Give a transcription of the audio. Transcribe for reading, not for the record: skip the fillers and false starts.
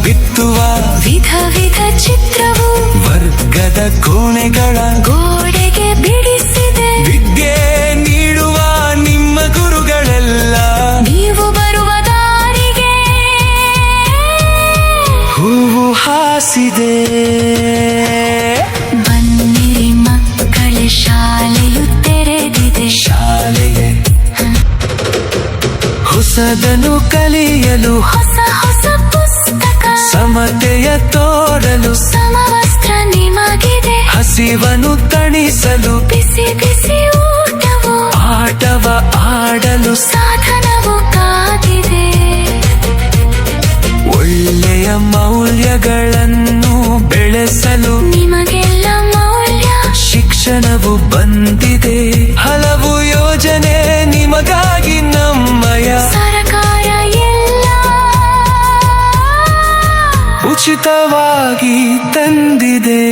ಬಿತ್ತುವ ವಿಧ ವಿಧ ಚಿತ್ರವು ವರ್ಗದ ಕೋಣೆಗಳ ಗೋಡೆಗೆ ಬಿಡಿಸಿದೆ. ವಿದ್ಯೆ ನೀಡುವ ನಿಮ್ಮ ಗುರುಗಳೆಲ್ಲ ನೀವು ಬರುವ ದಾರಿಗೆ ಹೂವು ಹಾಸಿದೆ. ಬನ್ನಿರಿ ಮಕ್ಕಳೇ, ಶಾಲೆಯು ತೆರೆದಿದೆ. ಶಾಲೆಗೆ ಹೊಸದನ್ನು ಕಲಿಯಲು, ಹೊಸ ಹೊಸ ಪುಸ್ತಕ, ಸಮತೆಯ ತೋರಲು, ಸಮವಸ್ತ್ರ ನಿಮಗಿದೆ. ಹಸಿವನ್ನು ತಣಿಸಲು, ಬಿಸಿ ಬಿಸಿ ಊಟವು, ಆಟವ ಆಡಲು, ಸಾಧನವು ಕಾದಿದೆ. ಒಳ್ಳೆಯ ಮೌಲ್ಯಗಳನ್ನು ಬೆಳೆಸಲು ನಿಮಗೆಲ್ಲ ಮೌಲ್ಯ ಶಿಕ್ಷಣವು ಬಂದಿದೆ. ಹಲವು ಯೋಜನೆ ನಿಮಗಾಗಿ ನಮ್ಮಯ ಸರಕಾರ ಎಲ್ಲ ಉಚಿತವಾಗಿ ತಂದಿದೆ.